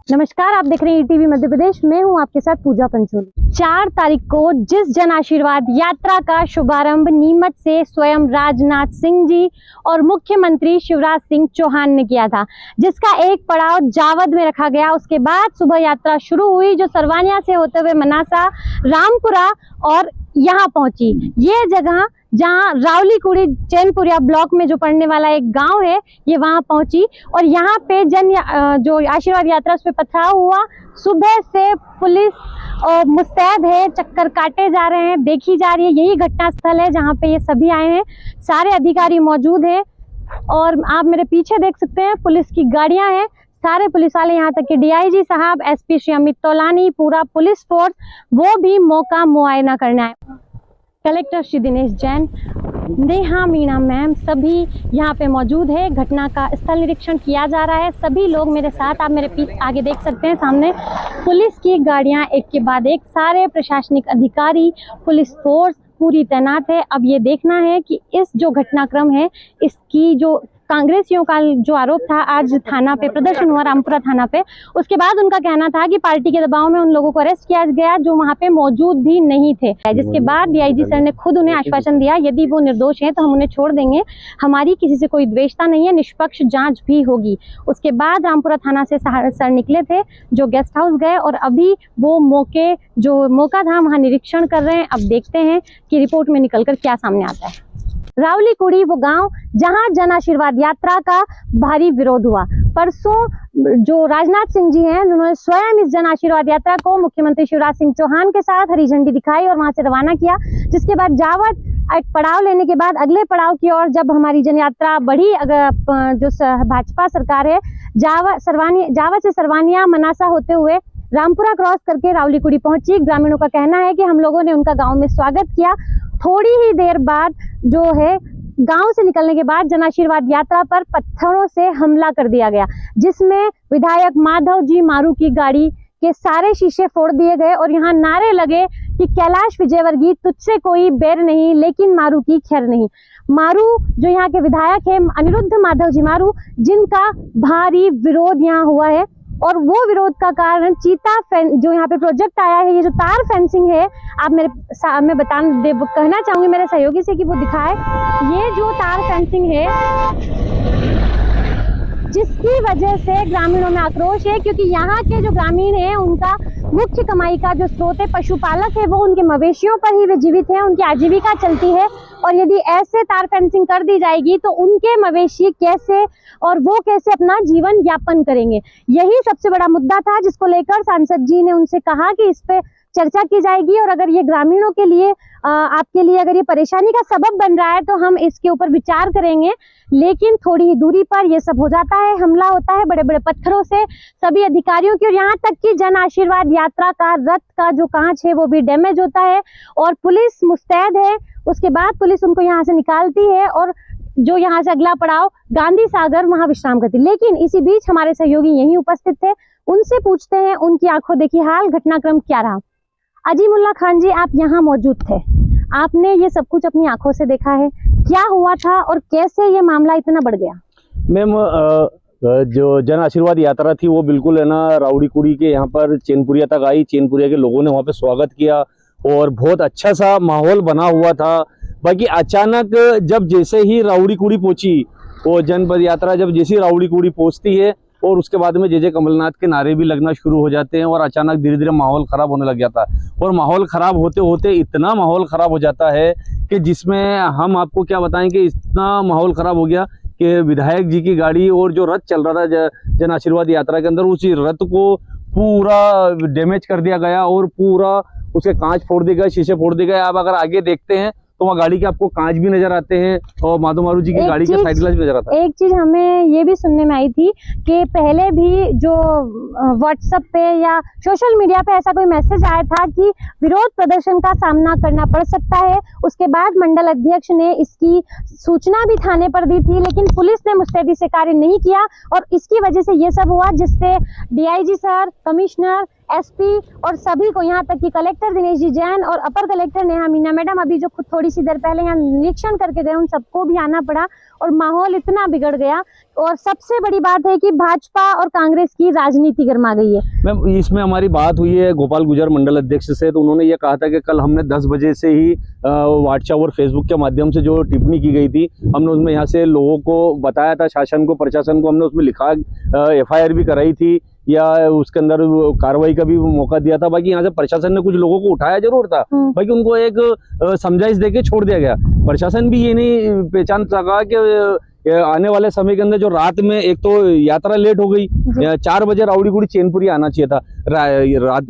नमस्कार, आप देख रहे हैं ईटीवी मध्य प्रदेश। मैं हूं आपके साथ पूजा पंचोली। 4 तारीख को जिस जन आशीर्वाद यात्रा का शुभारंभ नीमच से स्वयं राजनाथ सिंह जी और मुख्यमंत्री शिवराज सिंह चौहान ने किया था, जिसका एक पड़ाव जावद में रखा गया। उसके बाद सुबह यात्रा शुरू हुई, जो सरवानिया से होते हुए मनासा, रामपुरा और यहाँ पहुंची। ये जगह जहाँ रावलीकुड़ी चैनपुरिया ब्लॉक में जो पड़ने वाला एक गांव है, ये वहां पहुंची और यहाँ पे जो आशीर्वाद यात्रा उस पे पथराव हुआ। सुबह से पुलिस मुस्तैद है, चक्कर काटे जा रहे हैं, देखी जा रही है। यही घटना स्थल है जहाँ पे ये सभी आए हैं, सारे अधिकारी मौजूद हैं और आप मेरे पीछे देख सकते हैं पुलिस की गाड़ियां हैं। सारे पुलिस वाले, यहाँ तक कि डीआईजी साहब, एसपी श्री अमित तौलानी, पूरा पुलिस फोर्स वो भी मौका मुआयना करने आए। कलेक्टर श्री दिनेश जैन, नेहा मीणा मैम, सभी यहाँ पे मौजूद है। घटना का स्थल निरीक्षण किया जा रहा है। सभी लोग मेरे साथ, आप मेरे पीछे आगे देख सकते हैं, सामने पुलिस की गाड़ियाँ एक के बाद एक, सारे प्रशासनिक अधिकारी, पुलिस फोर्स पूरी तैनात है। अब ये देखना है कि इस जो घटनाक्रम है, इसकी जो कांग्रेसियों का जो आरोप था, आज थाना पे प्रदर्शन हुआ, रामपुरा थाना पे, उसके बाद उनका कहना था कि पार्टी के दबाव में उन लोगों को अरेस्ट किया गया जो वहां पे मौजूद भी नहीं थे। जिसके बाद डीआईजी सर ने खुद उन्हें आश्वासन दिया, यदि वो निर्दोष हैं तो हम उन्हें छोड़ देंगे, हमारी किसी से कोई द्वेषता नहीं है, निष्पक्ष जांच भी होगी। उसके बाद रामपुरा थाना से सर निकले थे, जो गेस्ट हाउस गए और अभी वो मौका था वहाँ निरीक्षण कर रहे हैं। अब देखते हैं कि रिपोर्ट में निकलकर क्या सामने आता है। रावलीकुड़ी वो गांव जहां जन आशीर्वाद यात्रा का भारी विरोध हुआ। परसों जो राजनाथ सिंह जी हैं, उन्होंने स्वयं इस जन आशीर्वाद यात्रा को मुख्यमंत्री शिवराज सिंह चौहान के साथ हरी झंडी दिखाई और वहां से रवाना किया। जिसके बाद जावद एक पड़ाव लेने के बाद अगले पड़ाव की ओर जब हमारी जन यात्रा बढ़ी, जो भाजपा सरकार है, जावद से सरवानिया, मनासा होते हुए रामपुरा क्रॉस करके रावलीकुड़ी पहुंची। ग्रामीणों का कहना है कि हम लोगों ने उनका गांव में स्वागत किया। थोड़ी ही देर बाद जो है, गांव से निकलने के बाद जन आशीर्वाद यात्रा पर पत्थरों से हमला कर दिया गया, जिसमें विधायक माधव जी मारू की गाड़ी के सारे शीशे फोड़ दिए गए और यहाँ नारे लगे कि कैलाश विजयवर्गीय तुझसे कोई बैर नहीं, लेकिन मारू की खैर नहीं। मारू जो यहाँ के विधायक है, अनिरुद्ध माधव जी मारू, जिनका भारी विरोध यहाँ हुआ है और वो विरोध का कारण जो यहाँ पे प्रोजेक्ट आया है, ये जो तार फेंसिंग है, आप मैं कहना चाहूंगी मेरे सहयोगी से कि वो दिखाए। ये जो तार फेंसिंग है, जिसकी वजह से ग्रामीणों में आक्रोश है, क्योंकि यहाँ के जो ग्रामीण हैं, उनका मुख्य कमाई का जो स्रोत है, पशुपालक है, वो उनके मवेशियों पर ही वे जीवित हैं, उनकी आजीविका चलती है। और यदि ऐसे तार फेंसिंग कर दी जाएगी तो उनके मवेशी कैसे और वो कैसे अपना जीवन यापन करेंगे, यही सबसे बड़ा मुद्दा था, जिसको लेकर सांसद जी ने उनसे कहा कि इस पे चर्चा की जाएगी और अगर ये ग्रामीणों के लिए, आपके लिए अगर ये परेशानी का सबब बन रहा है तो हम इसके ऊपर विचार करेंगे। लेकिन थोड़ी ही दूरी पर ये सब हो जाता है, हमला होता है बड़े बड़े पत्थरों से सभी अधिकारियों की, और यहाँ तक कि जन आशीर्वाद यात्रा का रथ का जो कांच है वो भी डैमेज होता है और पुलिस मुस्तैद है। उसके बाद पुलिस उनको यहाँ से निकालती है और जो यहाँ से अगला पड़ाव गांधी सागर, वहां विश्राम करती। लेकिन इसी बीच हमारे सहयोगी यहीं उपस्थित थे, उनसे पूछते हैं उनकी आंखों देखी हाल, घटनाक्रम क्या रहा। अजीमुल्ला खान जी, आप यहाँ मौजूद थे, आपने ये सब कुछ अपनी आंखों से देखा है, क्या हुआ था और कैसे ये मामला इतना बढ़ गया? मैम, जो जन आशीर्वाद यात्रा थी वो बिल्कुल है ना रावलीकुड़ी के यहाँ पर चैनपुरिया तक आई। चैनपुरिया के लोगों ने वहाँ पे स्वागत किया और बहुत अच्छा सा माहौल बना हुआ था। बाकी अचानक जब जैसे ही रावलीकुड़ी पहुंची, वो जन पद यात्रा जब जैसी रावलीकुड़ी पहुंचती है और उसके बाद में जय कमलनाथ के नारे भी लगना शुरू हो जाते हैं और अचानक धीरे धीरे माहौल खराब होने लग जाता है। और माहौल खराब होते होते इतना माहौल खराब हो जाता है कि जिसमें हम आपको क्या बताएं कि इतना माहौल खराब हो गया कि विधायक जी की गाड़ी और जो रथ चल रहा था जन आशीर्वाद यात्रा के अंदर, उसी रथ को पूरा डैमेज कर दिया गया और पूरा उसके कांच फोड़ दिए गए, शीशे फोड़ दिए गए। आप अगर आगे देखते हैं तो वहाँ गाड़ी के आपको कांच भी नजर आते हैं और माधव मारू जी की गाड़ी के साइड ग्लास भी नजर आता है। एक चीज हमें ये भी सुनने में आई थी कि पहले भी जो व्हाट्सएप पे या सोशल मीडिया पे ऐसा कोई मैसेज आया था कि विरोध प्रदर्शन का सामना करना पड़ सकता है। उसके बाद मंडल अध्यक्ष ने इसकी सूचना भी थाने पर दी थी, लेकिन पुलिस ने मुस्तैदी से कार्य नहीं किया और इसकी वजह से ये सब हुआ, जिससे डीआईजी सर, कमिश्नर, एसपी और सभी को, यहाँ तक कि कलेक्टर दिनेश जी जैन और अपर कलेक्टर नेहा मीना मैडम अभी जो खुद थोड़ी सी देर पहले यहाँ निरीक्षण करके गए, उन सबको भी आना पड़ा और माहौल इतना बिगड़ गया। और सबसे बड़ी बात है कि भाजपा और कांग्रेस की राजनीति गर्मा गई है। मैम, इसमें हमारी बात हुई है गोपाल गुजर मंडल अध्यक्ष से, तो उन्होंने ये कहा था कि कल हमने 10 बजे से ही व्हाट्सएप और फेसबुक के माध्यम से जो टिप्पणी की गई थी, हमने उसमें यहाँ से लोगों को बताया था, शासन को, प्रशासन को हमने उसमें लिखा, FIR भी कराई थी या उसके अंदर कार्रवाई का भी मौका दिया था। बाकी यहाँ से प्रशासन ने कुछ लोगों को उठाया जरूर था, बाकी उनको एक समझाइश देके छोड़ दिया गया। प्रशासन भी ये नहीं पहचान सका कि आने वाले समय के अंदर जो रात में एक तो यात्रा लेट हो गई, 4 बजे रावड़ीकुड़ी चैनपुरी आना चाहिए था,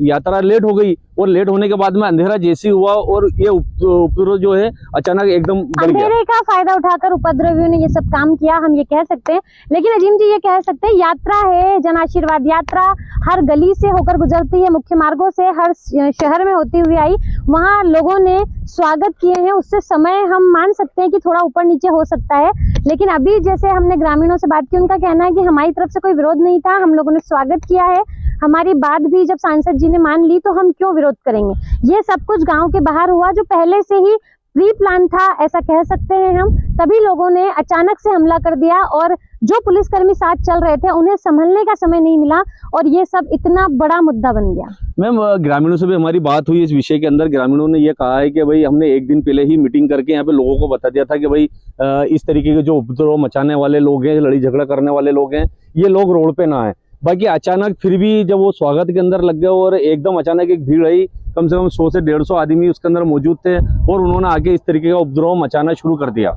यात्रा लेट हो गई और लेट होने के बाद में अंधेरा जैसी हुआ और ये उपद्रव जो है अचानक एकदम बढ़ गया। अंधेरे का फायदा उठाकर उपद्रवियों ने ये सब काम किया, हम ये कह सकते हैं। लेकिन अजीम जी ये कह सकते हैं, यात्रा है, जन आशीर्वाद यात्रा हर गली से होकर गुजरती है, मुख्य मार्गों से हर शहर में होती हुई आई, वहाँ लोगों ने स्वागत किए हैं। उससे समय हम मान सकते हैं कि थोड़ा ऊपर नीचे हो सकता है, लेकिन अभी जैसे हमने ग्रामीणों से बात की, उनका कहना है कि हमारी तरफ से कोई विरोध नहीं था, हम लोगों ने स्वागत किया है, हमारी बात भी जब सांसद जी ने मान ली तो हम क्यों विरोध करेंगे। ये सब कुछ गांव के बाहर हुआ, जो पहले से ही प्री प्लान था, ऐसा कह सकते हैं हम। तभी लोगों ने अचानक से हमला कर दिया और जो पुलिसकर्मी साथ चल रहे थे उन्हें संभलने का समय नहीं मिला और ये सब इतना बड़ा मुद्दा बन गया। मैम, ग्रामीणों से भी हमारी बात हुई इस विषय के अंदर। ग्रामीणों ने ये कहा है कि भाई हमने एक दिन पहले ही मीटिंग करके यहाँ पे लोगों को बता दिया था कि भाई इस तरीके के जो उपद्रव मचाने वाले लोग हैं, लड़ी झगड़ा करने वाले लोग हैं, ये लोग रोड पे ना आए। बाकी अचानक फिर भी जब वो स्वागत के अंदर लग गए और एकदम अचानक एक भीड़ आई, कम से कम 100 से 150 आदमी उसके अंदर मौजूद थे और उन्होंने आगे इस तरीके का उपद्रव मचाना शुरू कर दिया।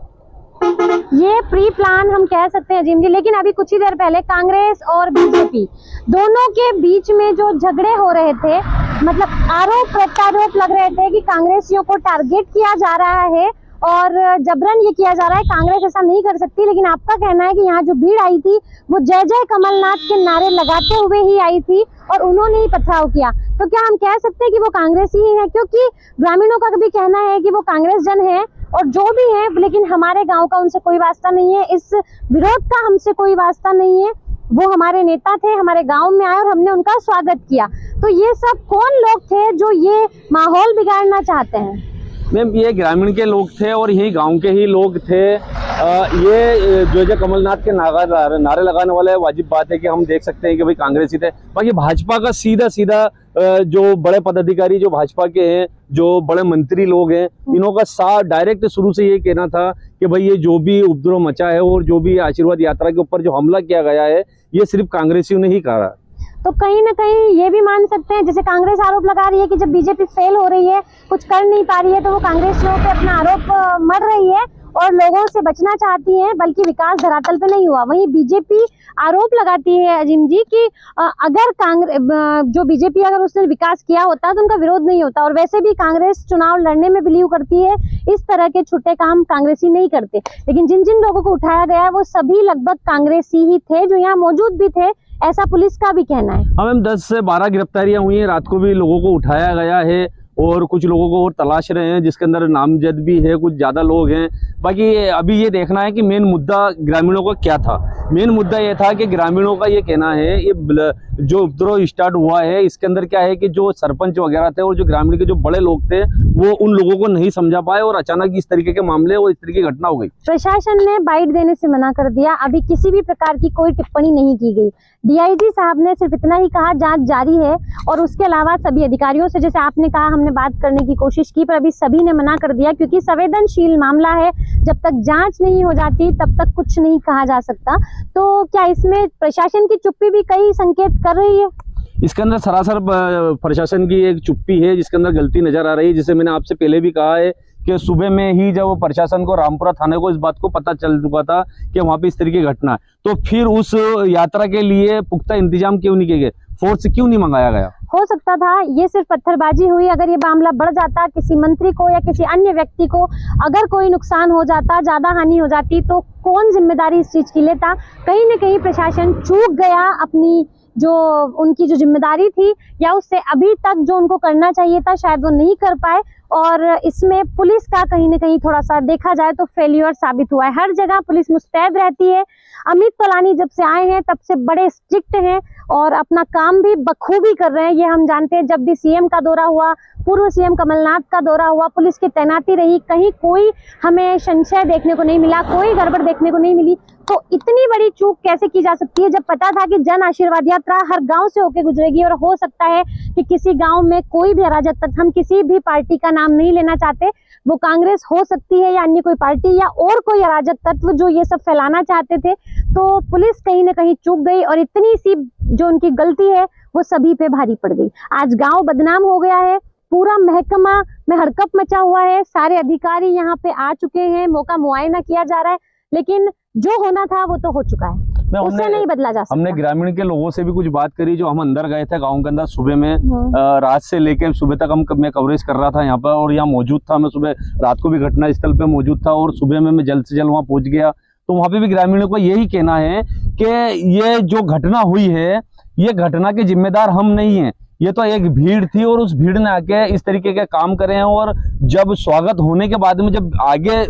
ये प्री प्लान हम कह सकते हैं अजीम जी। लेकिन अभी कुछ ही देर पहले कांग्रेस और बीजेपी दोनों के बीच में जो झगड़े हो रहे थे, मतलब आरोप प्रत्यारोप लग रहे थे कि कांग्रेसियों को टारगेट किया जा रहा है और जबरन ये किया जा रहा है, कांग्रेस ऐसा नहीं कर सकती। लेकिन आपका कहना है कि यहाँ जो भीड़ आई थी वो जय जय कमलनाथ के नारे लगाते हुए ही आई थी और उन्होंने ही पथराव किया, तो क्या हम कह सकते हैं कि वो कांग्रेसी ही है? क्योंकि ग्रामीणों का भी कहना है कि वो कांग्रेस जन है और जो भी है, लेकिन हमारे गांव का उनसे कोई वास्ता नहीं है, इस विरोध का हमसे कोई वास्ता नहीं है। वो हमारे नेता थे, हमारे गांव में आए और हमने उनका स्वागत किया। तो ये सब कौन लोग थे जो ये माहौल बिगाड़ना चाहते हैं? मैम, ये ग्रामीण के लोग थे और यही गांव के ही लोग थे। ये जो कमलनाथ के नारे लगाने वाले, वाजिब बात है कि हम देख सकते हैं कि भाई कांग्रेसी थे। बाकी भाजपा का सीधा सीधा जो बड़े पदाधिकारी जो भाजपा के हैं, जो बड़े मंत्री लोग हैं, इन्हों का साथ डायरेक्ट शुरू से ये कहना था कि भाई ये जो भी उपद्रव मचा है और जो भी आशीर्वाद यात्रा के ऊपर जो हमला किया गया है, ये सिर्फ कांग्रेसियों ने ही कहा। तो कहीं ना कहीं ये भी मान सकते हैं, जैसे कांग्रेस आरोप लगा रही है कि जब बीजेपी फेल हो रही है, कुछ कर नहीं पा रही है, तो वो कांग्रेसियों पे अपना आरोप मढ़ रही है और लोगों से बचना चाहती है, बल्कि विकास धरातल पे नहीं हुआ। वहीं बीजेपी आरोप लगाती है अजीम जी कि अगर जो बीजेपी अगर उसने विकास किया होता तो उनका विरोध नहीं होता। और वैसे भी कांग्रेस चुनाव लड़ने में बिलीव करती है, इस तरह के छोटे काम कांग्रेसी नहीं करते। लेकिन जिन जिन लोगों को उठाया गया वो सभी लगभग कांग्रेसी ही थे, जो यहाँ मौजूद भी थे, ऐसा पुलिस का भी कहना है। हाँ मैम, 10 से 12 गिरफ्तारियां हुई हैं, रात को भी लोगों को उठाया गया है और कुछ लोगों को और तलाश रहे हैं, जिसके अंदर नामजद भी है, कुछ ज़्यादा लोग हैं। बाकी अभी ये देखना है कि मेन मुद्दा ग्रामीणों का क्या था। मेन मुद्दा ये था कि ग्रामीणों का ये कहना है, ये जो उपद्रव स्टार्ट हुआ है इसके अंदर क्या है कि जो सरपंच वगैरह थे और जो ग्रामीण के जो बड़े लोग थे वो उन लोगों को नहीं समझा पाए और अचानक इस तरीके के मामले और इस तरीके की घटना हो गई। प्रशासन ने बाइट देने से मना कर दिया, अभी किसी भी प्रकार की कोई टिप्पणी नहीं की गई। डीआईजी साहब ने सिर्फ इतना ही कहा जांच जारी है और उसके अलावा सभी अधिकारियों से, जैसे आपने कहा, हमने बात करने की कोशिश की, पर अभी सभी ने मना कर दिया क्योंकि संवेदनशील मामला है, जब तक जांच नहीं हो जाती तब तक कुछ नहीं कहा जा सकता। तो क्या इसमें प्रशासन की चुप्पी भी कई संकेत कर रही है? इसके अंदर सरासर प्रशासन की एक चुप्पी है, जिसके अंदर गलती नजर आ रही है। जिसे मैंने आपसे पहले भी कहा है कि सुबह में ही जब प्रशासन को, रामपुरा थाने को इस बात को पता चल चुका था कि वहां पे इस तरीके की घटना है, तो फिर उस यात्रा के लिए पुख्ता इंतजाम क्यों नहीं किए गए, फोर्स क्यों नहीं मंगाया गया? हो सकता था ये सिर्फ पत्थरबाजी हुई। अगर ये मामला बढ़ जाता, किसी मंत्री को या किसी अन्य व्यक्ति को अगर कोई नुकसान हो जाता, ज्यादा हानि हो जाती, तो कौन जिम्मेदारी इस चीज की लेता? कहीं न कहीं प्रशासन चूक गया अपनी जो उनकी जो जिम्मेदारी थी, या उससे अभी तक जो उनको करना चाहिए था शायद वो नहीं कर पाए। और इसमें पुलिस का कहीं ना कहीं थोड़ा सा देखा जाए तो फेल्यूर साबित हुआ है। हर जगह पुलिस मुस्तैद रहती है। अमित तोलानी जब से आए हैं तब से बड़े स्ट्रिक्ट हैं और अपना काम भी बखूबी कर रहे हैं, ये हम जानते हैं। जब भी सीएम का दौरा हुआ, पूर्व सीएम कमलनाथ का दौरा हुआ, पुलिस की तैनाती रही, कहीं कोई हमें संशय देखने को नहीं मिला, कोई गड़बड़ देखने को नहीं मिली। तो इतनी बड़ी चूक कैसे की जा सकती है जब पता था कि जन आशीर्वाद यात्रा हर गांव से होकर गुजरेगी और हो सकता है कि किसी गांव में कोई भी अराजक तत्व, हम किसी भी पार्टी का नाम नहीं लेना चाहते, वो कांग्रेस हो सकती है या अन्य कोई पार्टी या और कोई अराजक तत्व जो ये सब फैलाना चाहते थे, तो पुलिस कहीं ना कहीं चूक गई और इतनी सी जो उनकी गलती है वो सभी पे भारी पड़ गई। आज गांव बदनाम हो गया है, पूरा महकमा में हड़कंप मचा हुआ है, सारे अधिकारी यहाँ पे आ चुके हैं, मौका मुआयना किया जा रहा है, लेकिन जो होना था वो तो हो चुका है, उससे नहीं बदला जा सकता। हमने ग्रामीण के लोगों से भी कुछ बात करी, जो हम अंदर गए थे गांव के अंदर सुबह में, रात से लेकर सुबह तक मैं कवरेज कर रहा था यहाँ पर और यहाँ मौजूद था। मैं सुबह रात को भी घटना स्थल पे मौजूद था और सुबह में मैं जल्द से जल्द वहाँ पहुंच गया। तो वहाँ पे भी ग्रामीणों को यही कहना है कि ये जो घटना हुई है, ये घटना के जिम्मेदार हम नहीं है, ये तो एक भीड़ थी और उस भीड़ ने आके इस तरीके के काम करे हैं। और जब स्वागत होने के बाद में जब आगे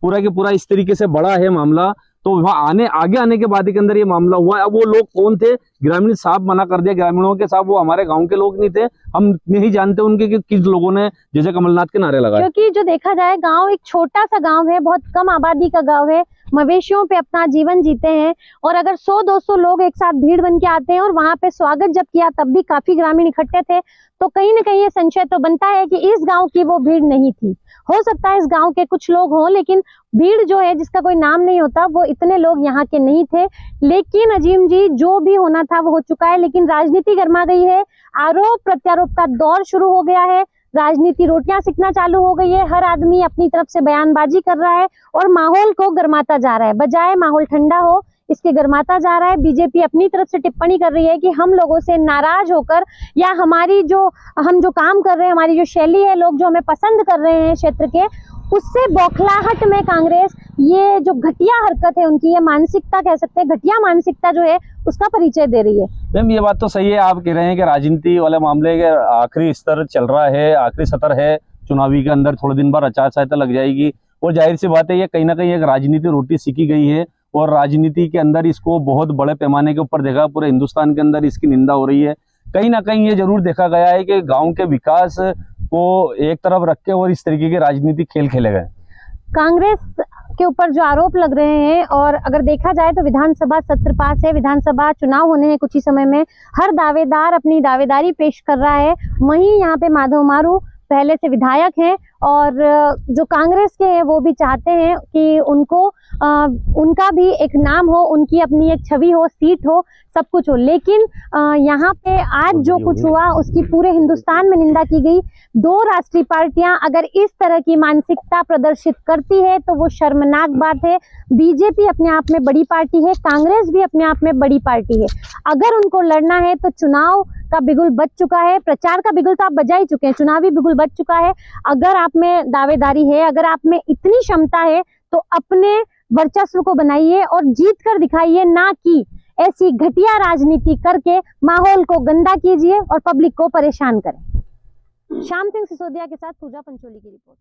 पूरा के पूरा इस तरीके से बड़ा है मामला, तो वहां आगे आने के बाद के अंदर ये मामला हुआ। अब वो लोग कौन थे, ग्रामीण साहब मना कर दिया ग्रामीणों के साहब, वो हमारे गांव के लोग नहीं थे, हम नहीं जानते उनके कि किस लोगों ने जैसे कमलनाथ के नारे लगाए। क्योंकि जो देखा जाए गांव एक छोटा सा गांव है, बहुत कम आबादी का गांव है, मवेशियों पे अपना जीवन जीते हैं और अगर 100-200 लोग एक साथ भीड़ बन के आते हैं और वहां पे स्वागत जब किया तब भी काफी ग्रामीण इकट्ठे थे, तो कहीं ना कहीं ये संशय तो बनता है कि इस गांव की वो भीड़ नहीं थी। हो सकता है इस गांव के कुछ लोग हों, लेकिन भीड़ जो है जिसका कोई नाम नहीं होता, वो इतने लोग यहाँ के नहीं थे। लेकिन अजीम जी, जो भी होना था वो हो चुका है, लेकिन राजनीति गर्मा गई है, आरोप प्रत्यारोप का दौर शुरू हो गया है, राजनीति रोटियां सेकना चालू हो गई है, हर आदमी अपनी तरफ से बयानबाजी कर रहा है और माहौल को गर्माता जा रहा है, बजाय माहौल ठंडा हो इसके गर्माता जा रहा है। बीजेपी अपनी तरफ से टिप्पणी कर रही है कि हम लोगों से नाराज होकर या हम जो काम कर रहे हैं, हमारी जो शैली है, लोग जो हमें पसंद कर रहे हैं क्षेत्र के, उससे बौखलाहट में कांग्रेस ये जो घटिया हरकत है उनकी, ये मानसिकता कह सकते हैं, घटिया मानसिकता जो है उसका परिचय दे रही है। मैम ये बात तो सही है, आप कह रहे हैं कि राजनीति वाले मामले के आखिरी स्तर चल रहा है, आखिरी सत्र है चुनावी के अंदर, थोड़े दिन बाद आचार संहिता लग जाएगी और जाहिर सी बात है ये कहीं ना कहीं एक राजनीति रोटी सीखी गई है और राजनीति के अंदर इसको बहुत बड़े पैमाने के ऊपर देखा, पूरे हिंदुस्तान के अंदर इसकी निंदा हो रही है। कहीं ना कहीं ये जरूर देखा गया है कि गांव के विकास को एक तरफ रख के और इस तरीके के राजनीतिक खेल खेले गए। कांग्रेस के ऊपर जो आरोप लग रहे हैं, और अगर देखा जाए तो विधानसभा सत्र पास है, विधानसभा चुनाव होने हैं कुछ ही समय में, हर दावेदार अपनी दावेदारी पेश कर रहा है। वहीं यहाँ पे माधव मारू पहले से विधायक हैं और जो कांग्रेस के हैं वो भी चाहते हैं कि उनका भी एक नाम हो, उनकी अपनी एक छवि हो, सीट हो, सब कुछ हो। लेकिन यहाँ पे आज जो कुछ हुआ उसकी पूरे हिंदुस्तान में निंदा की गई। दो राष्ट्रीय पार्टियां अगर इस तरह की मानसिकता प्रदर्शित करती है तो वो शर्मनाक बात है। बीजेपी अपने आप में बड़ी पार्टी है, कांग्रेस भी अपने आप में बड़ी पार्टी है। अगर उनको लड़ना है तो चुनाव का बिगुल बज चुका है, प्रचार का बिगुल तो आप बजा ही चुके हैं, चुनावी बिगुल बज चुका है। अगर आप में दावेदारी है, अगर आप में इतनी क्षमता है तो अपने वर्चस्व को बनाइए और जीत कर दिखाइए, ना कि ऐसी घटिया राजनीति करके माहौल को गंदा कीजिए और पब्लिक को परेशान करें। श्याम सिंह सिसोदिया के साथ पूजा पंचोली की रिपोर्ट।